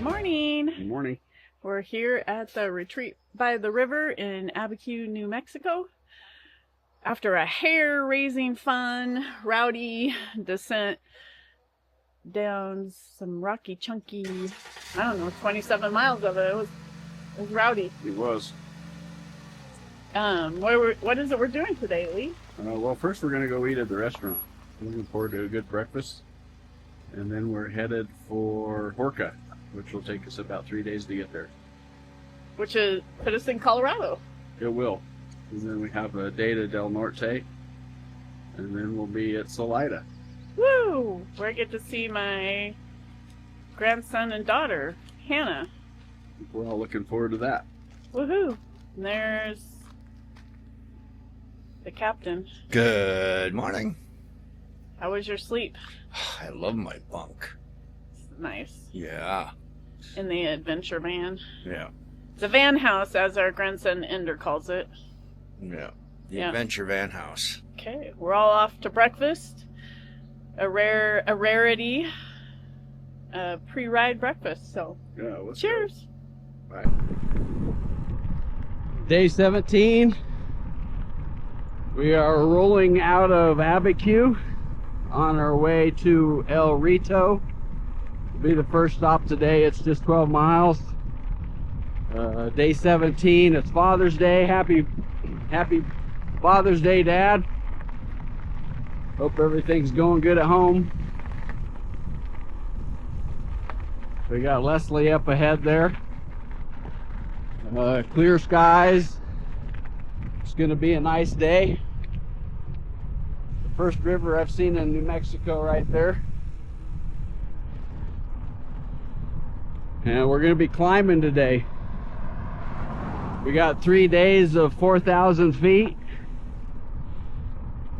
Good morning. Good morning. We're here at the retreat by the river in Abiquiu, New Mexico. After a hair-raising, fun, rowdy descent down some rocky, chunky, 27 miles of it. It was rowdy. It was. What is it we're doing today, Lee? Well, first we're going to go eat at the restaurant. Looking forward to a good breakfast. And then we're headed for Horka, which will take us about 3 days to get there. Which is put us in Colorado. It will. And then we have a day to Del Norte. And then we'll be at Salida. Woo! Where I get to see my grandson and daughter, Hannah. We're all looking forward to that. Woohoo! And there's the captain. Good morning. How was your sleep? I love my bunk. Nice. Yeah. In the adventure van. Yeah. The van house, as our grandson Ender calls it. Yeah. The Yeah. adventure van house. Okay, we're all off to breakfast. A rarity. Pre-ride breakfast. So, Yeah, let's cheers. Go. Bye. Day 17. We are rolling out of Abiquiu on our way to El Rito. It'll be the first stop today. It's just 12 miles. Day 17. It's Father's Day. Happy Father's Day, Dad. Hope everything's going good at home. We got Leslie up ahead there. Clear skies. It's gonna be a nice day. The first river I've seen in New Mexico right there. And we're gonna be climbing today. We got 3 days of 4,000 feet.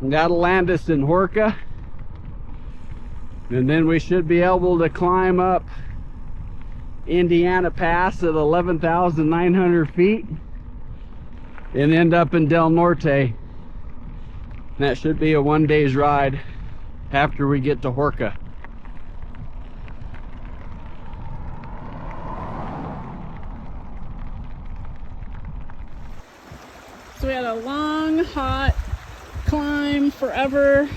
And that'll land us in Horka. And then we should be able to climb up Indiana Pass at 11,900 feet and end up in Del Norte. And that should be a 1 day's ride after we get to Horka. So we had a long, hot climb forever.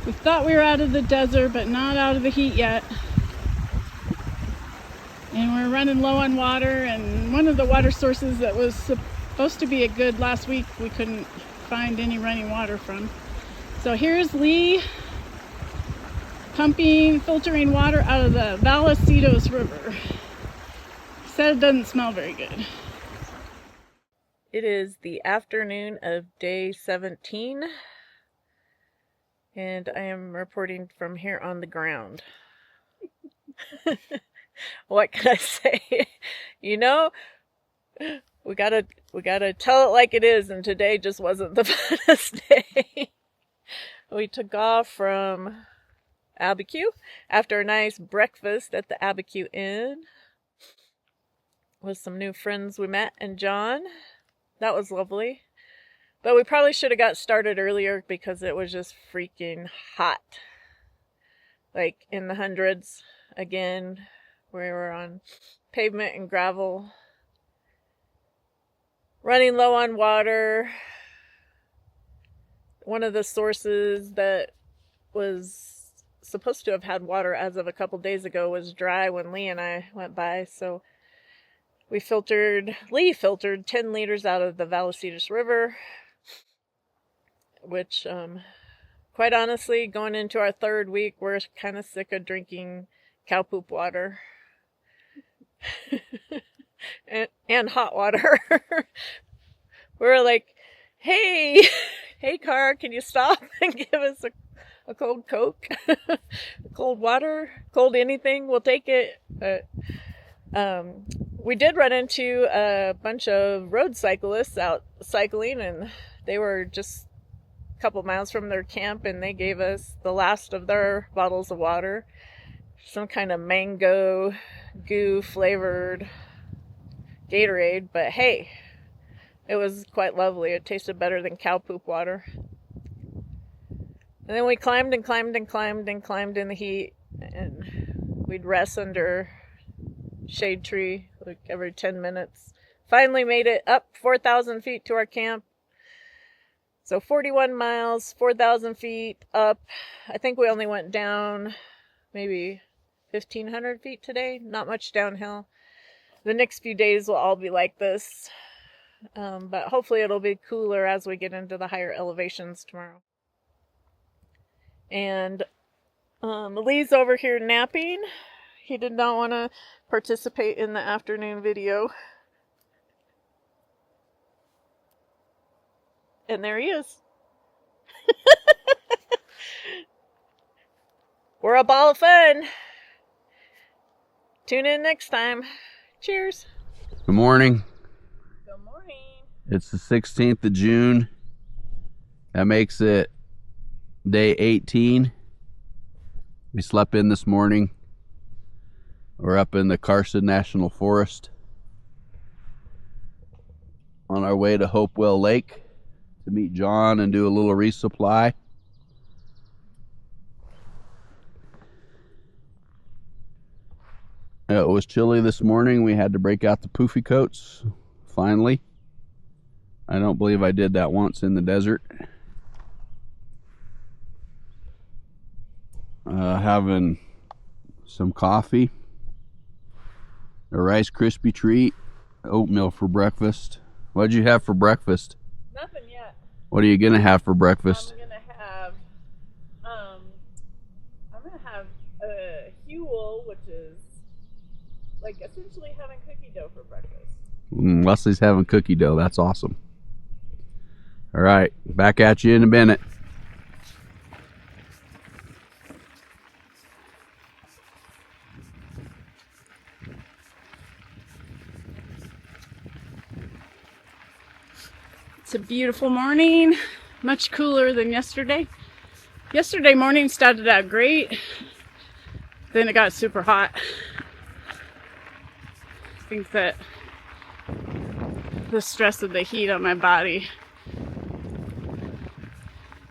We thought we were out of the desert, but not out of the heat yet. And we're running low on water, and one of the water sources that was supposed to be a good last week, we couldn't find any running water from. So here's Lee filtering water out of the Vallecillos River. He said it doesn't smell very good. It is the afternoon of day 17, and I am reporting from here on the ground. What can I say? You know, we gotta tell it like it is, and today just wasn't the funnest day. We took off from Abiquiu after a nice breakfast at the Abiquiu Inn with some new friends we met and John. That was lovely. But we probably should have got started earlier because it was just freaking hot. Like in the hundreds again. We were on pavement and gravel. Running low on water. One of the sources that was supposed to have had water as of a couple days ago was dry when Lee and I went by, so Lee filtered 10 liters out of the Vallecillos River, which, quite honestly, going into our third week, we're kind of sick of drinking cow poop water. and hot water. We're like, hey car, can you stop and give us a cold Coke? Cold water, cold anything, we'll take it. But we did run into a bunch of road cyclists out cycling, and they were just a couple miles from their camp, and they gave us the last of their bottles of water. Some kind of mango goo flavored Gatorade, but hey, it was quite lovely. It tasted better than cow poop water. And then we climbed and climbed and climbed and climbed in the heat, and we'd rest under shade tree like every 10 minutes. Finally made it up 4,000 feet to our camp. So 41 miles, 4,000 feet up. I think we only went down maybe 1,500 feet today. Not much downhill. The next few days will all be like this. But hopefully it'll be cooler as we get into the higher elevations tomorrow. And Lee's over here napping. He did not want to participate in the afternoon video. And there he is. We're a ball of fun. Tune in next time. Cheers. Good morning. Good morning. It's the 16th of June. That makes it day 18. We slept in this morning. We're up in the Carson National Forest on our way to Hopewell Lake to meet John and do a little resupply. It was chilly this morning. We had to break out the poofy coats finally. I don't believe I did that once in the desert. Having some coffee, a Rice Krispie treat, oatmeal for breakfast. What'd you have for breakfast? Nothing yet. What are you gonna have for breakfast? I'm gonna have a Huel, which is like essentially having cookie dough for breakfast. Leslie's having cookie dough. That's awesome. All right, back at you in a minute. It's a beautiful morning, much cooler than yesterday. Yesterday morning started out great, then it got super hot. I think that the stress of the heat on my body,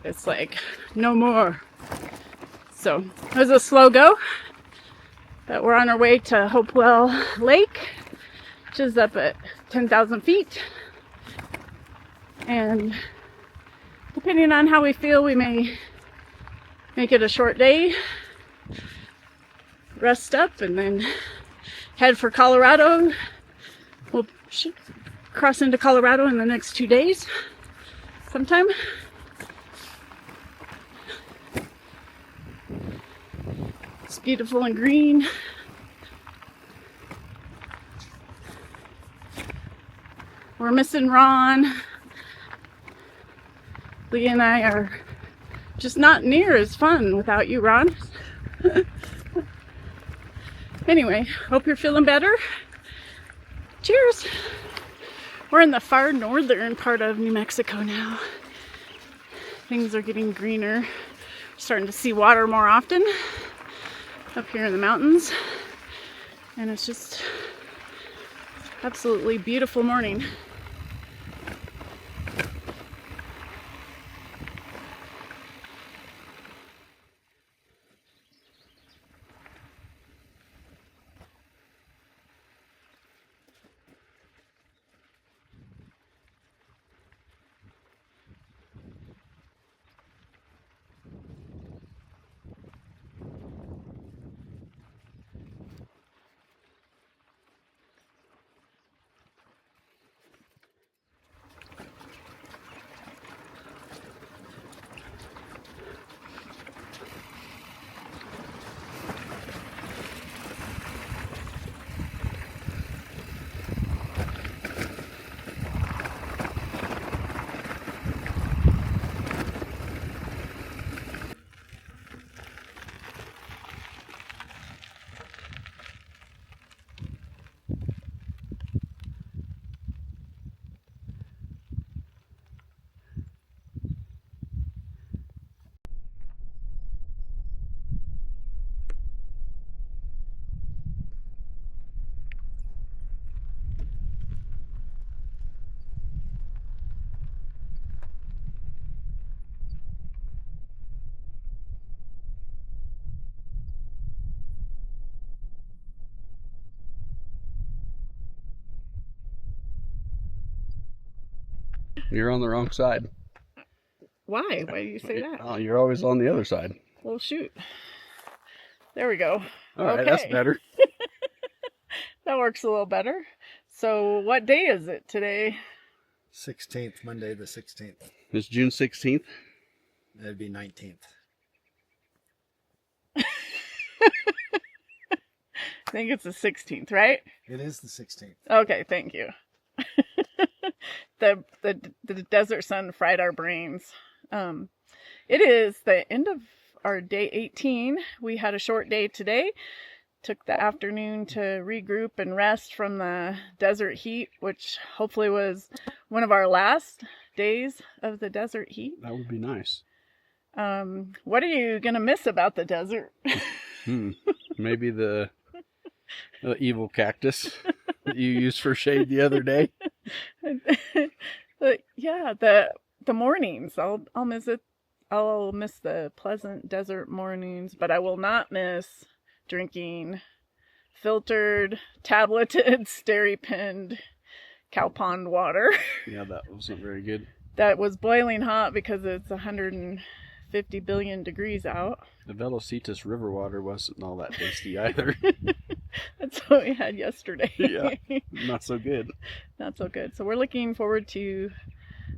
it's like, no more. So it was a slow go, but we're on our way to Hopewell Lake, which is up at 10,000 feet. And depending on how we feel, we may make it a short day, rest up, and then head for Colorado. We'll cross into Colorado in the next 2 days sometime. It's beautiful and green. We're missing Ron. Lee and I are just not near as fun without you, Ron. Anyway, hope you're feeling better. Cheers. We're in the far northern part of New Mexico now. Things are getting greener. We're starting to see water more often up here in the mountains. And it's just absolutely beautiful morning. You're on the wrong side. Why? Why do you say that? Oh, you're always on the other side. Well, shoot. There we go. All right, that's better. That works a little better. So what day is it today? 16th, Monday the 16th. It's June 16th. That'd be 19th. I think it's the 16th, right? It is the 16th. Okay, thank you. The desert sun fried our brains. It is the end of our day 18. We had a short day today. Took the afternoon to regroup and rest from the desert heat, which hopefully was one of our last days of the desert heat. That would be nice. What are you going to miss about the desert? Maybe the evil cactus that you used for shade the other day. But yeah, the mornings. I'll miss it. I'll miss the pleasant desert mornings, but I will not miss drinking filtered, tableted, steri-pinned cow pond water. Yeah, that wasn't very good. That was boiling hot because it's 150 billion degrees out. The Velocitas river water wasn't all that tasty either. That's what we had yesterday. Yeah, not so good. Not so good. So we're looking forward to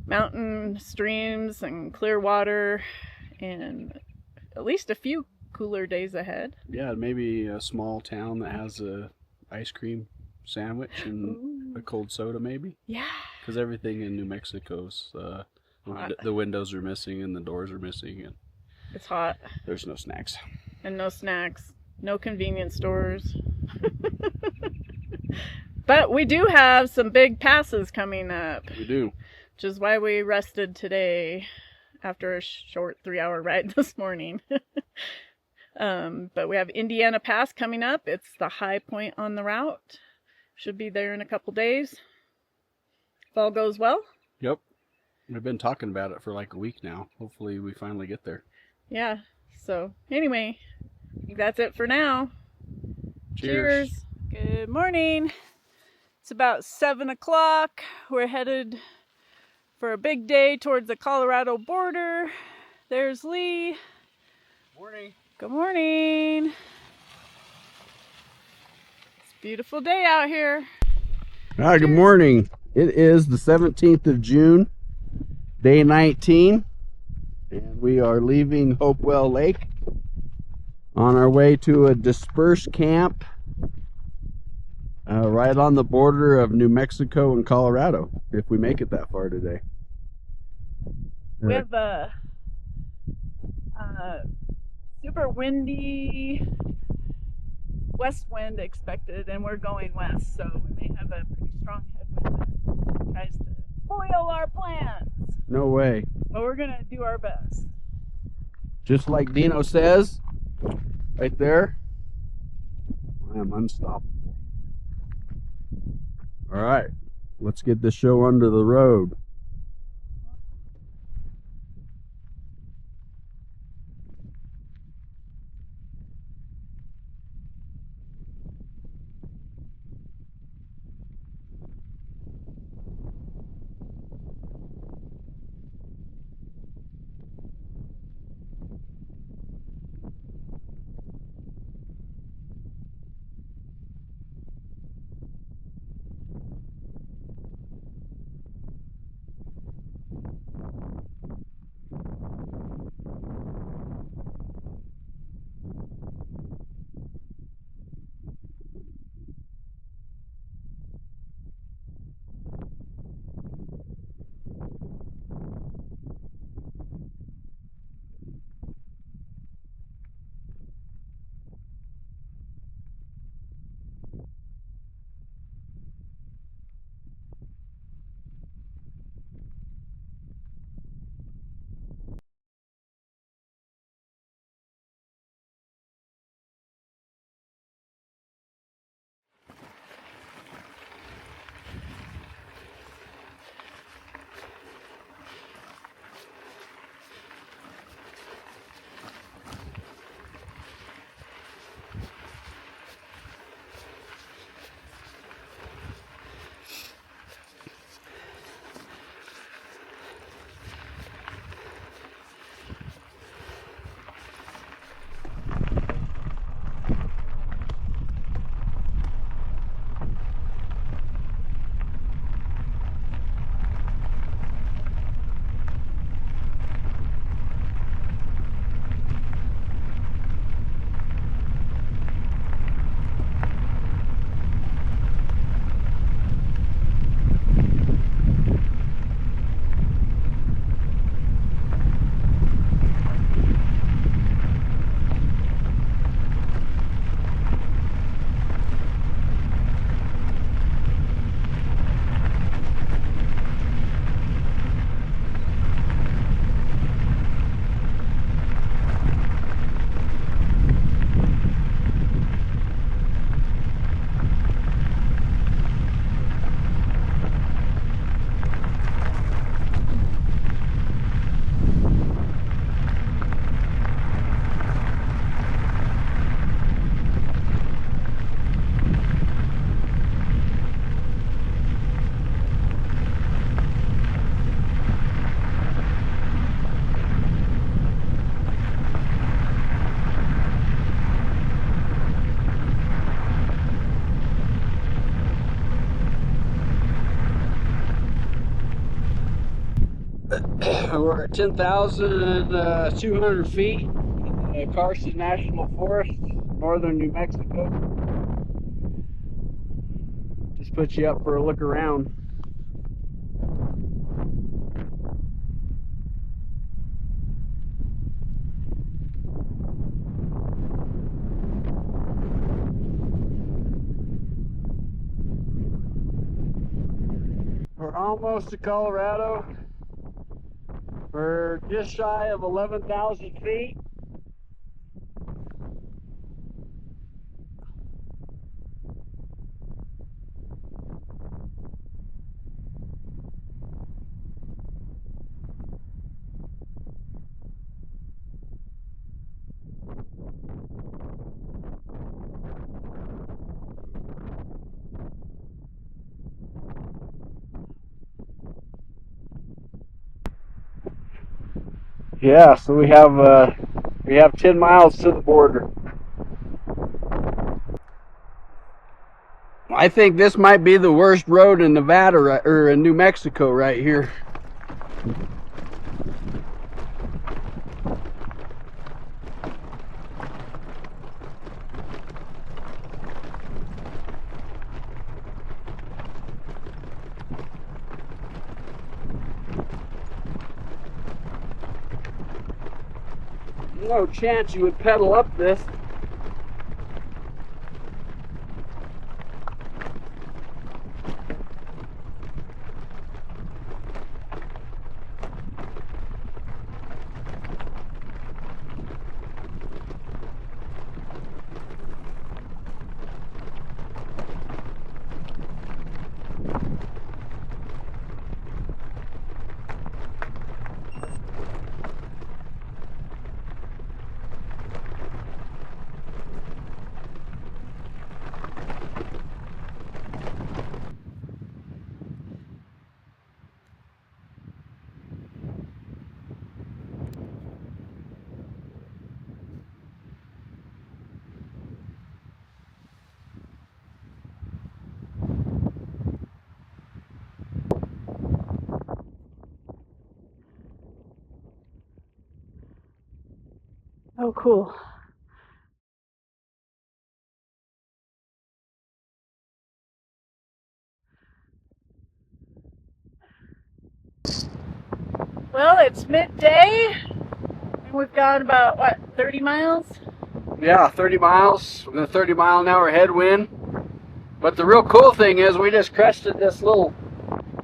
mountain streams and clear water and at least a few cooler days ahead. Yeah, maybe a small town that has a ice cream sandwich and a cold soda maybe. Yeah. Because everything in New Mexico's, the windows are missing and the doors are missing and It's hot. there's no snacks. And no snacks. No convenience stores. But we do have some big passes coming up. We do. Which is why we rested today after a short 3-hour ride this morning. But we have Indiana Pass coming up. It's the high point on the route. Should be there in a couple days. If all goes well. Yep. We've been talking about it for like a week now. Hopefully we finally get there. Yeah. So anyway, I think that's it for now. Cheers. Good morning. It's about 7 o'clock. We're headed for a big day towards the Colorado border. There's Lee. Morning. Good morning. It's a beautiful day out here. Hi, good morning. It is the 17th of June, day 19, and we are leaving Hopewell Lake on our way to a dispersed camp right on the border of New Mexico and Colorado, if we make it that far today. We have a super windy west wind expected, and we're going west, so we may have a pretty strong headwind that tries to foil our plans. No way. But we're going to do our best. Just like Dino says, right there, I am unstoppable. All right, let's get this show under the road. We're at 10,200 feet in the Carson National Forest, northern New Mexico. Just put you up for a look around. We're almost to Colorado. We're just shy of 11,000 feet. Yeah, so we have 10 miles to the border. I think this might be the worst road in Nevada or in New Mexico right here. No chance you would pedal up this. Oh, cool. Well, it's midday, and we've gone about, what, 30 miles? Yeah, 30 miles with a 30-mile-an-hour headwind. But the real cool thing is we just crested this little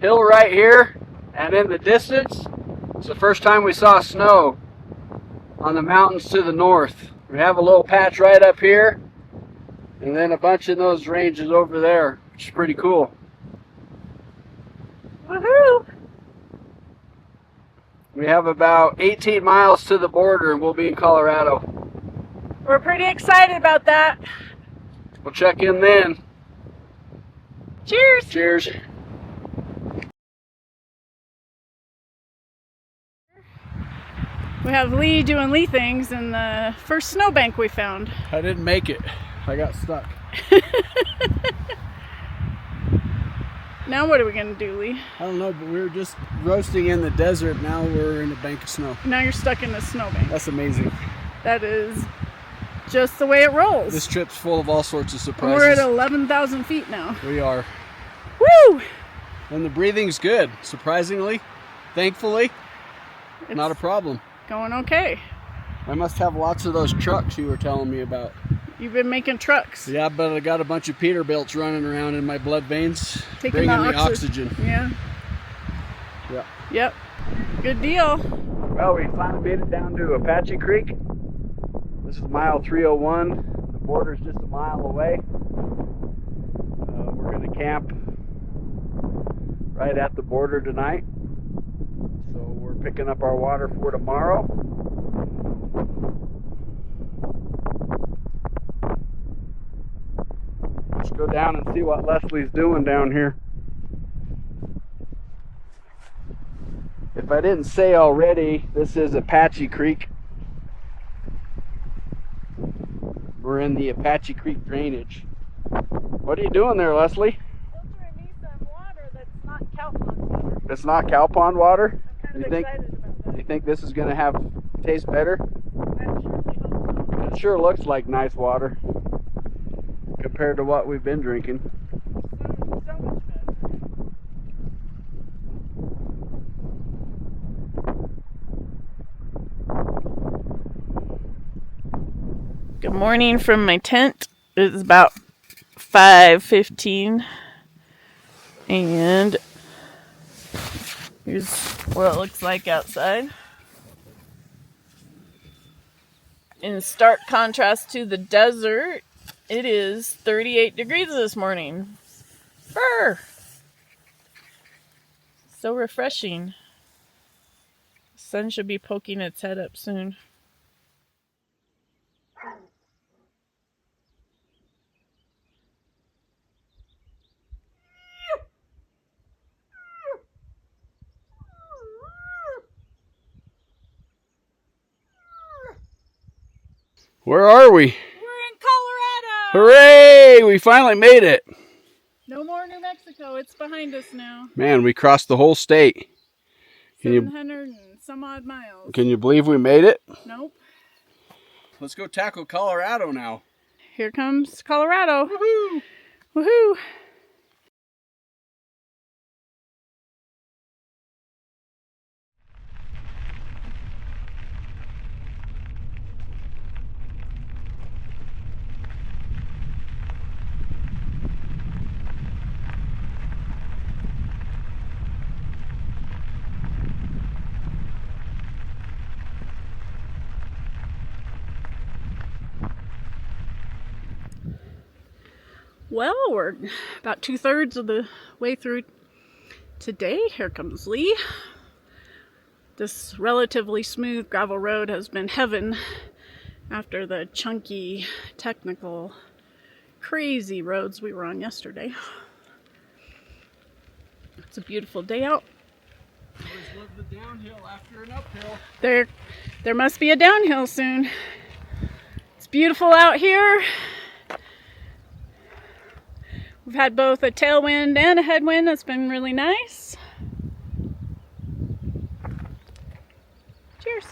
hill right here, and in the distance, it's the first time we saw snow on the mountains to the north. We have a little patch right up here, and then a bunch in those ranges over there, which is pretty cool. Woohoo! We have about 18 miles to the border, and we'll be in Colorado. We're pretty excited about that. We'll check in then. Cheers! Cheers. We have Lee doing Lee things in the first snowbank we found. I didn't make it. I got stuck. Now what are we gonna do, Lee? I don't know, but we were just roasting in the desert. Now we're in a bank of snow. Now you're stuck in the snowbank. That's amazing. That is just the way it rolls. This trip's full of all sorts of surprises. We're at 11,000 feet now. We are. Woo! And the breathing's good, surprisingly. Thankfully, It's not a problem. going okay. I must have lots of those trucks you were telling me about. You've been making trucks. Yeah, but I got a bunch of Peterbilts running around in my blood veins, Taking bringing the the oxygen. Yeah. Yeah. Yep. Good deal. Well, we finally made it down to Apache Creek. This is mile 301. The border's just a mile away. We're going to camp right at the border tonight. So we're picking up our water for tomorrow. Let's go down and see what Leslie's doing down here. If I didn't say already, this is Apache Creek. We're in the Apache Creek drainage. What are you doing there, Leslie? Filtering me some water that's not cow pond water. It's not cow pond water? I'm kind You think? You think this is gonna taste better? It sure looks like nice water compared to what we've been drinking. Good morning from my tent. It's about 5:15, and here's what it looks like outside. In stark contrast to the desert, it is 38 degrees this morning. Brr! So refreshing. The sun should be poking its head up soon. Where are we? We're in Colorado! Hooray! We finally made it. No more New Mexico. It's behind us now. Man, we crossed the whole state. 700 and some odd miles. Can you believe we made it? Nope. Let's go tackle Colorado now. Here comes Colorado. Woohoo! Woohoo! Well, we're about 2/3 of the way through today. Here comes Lee. This relatively smooth gravel road has been heaven after the chunky, technical, crazy roads we were on yesterday. It's a beautiful day out. Always love the downhill after an uphill. There must be a downhill soon. It's beautiful out here. We've had both a tailwind and a headwind. That's been really nice. Cheers.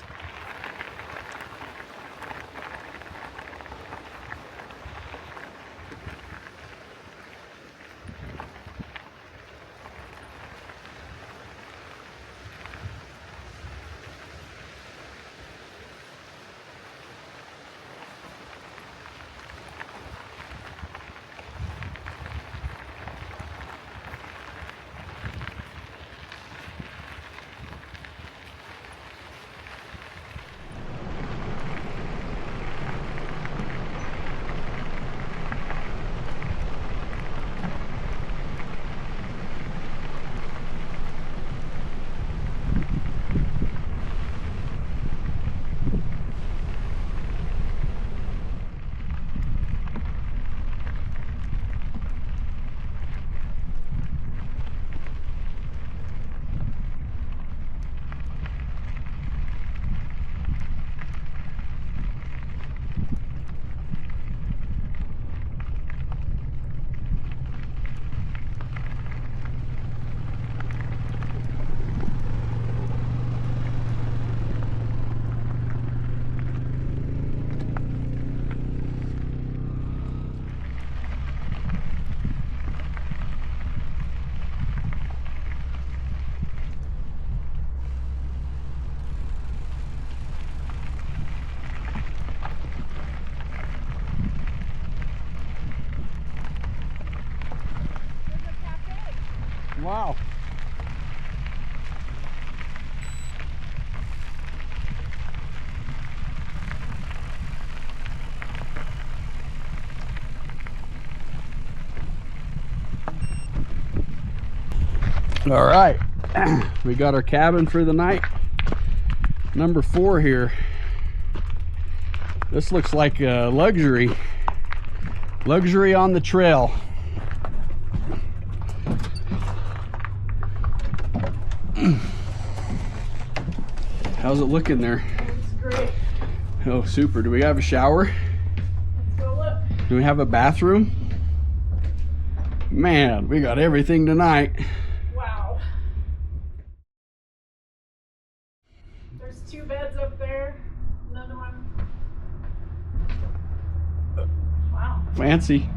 Wow. All right, we got our cabin for the night. Number 4 here. This looks like a luxury on the trail. How's it looking there? It's great. Oh, super. Do we have a shower? Let's go look. Do we have a bathroom? Man, we got everything tonight. beds up there. Another one. Wow. Fancy.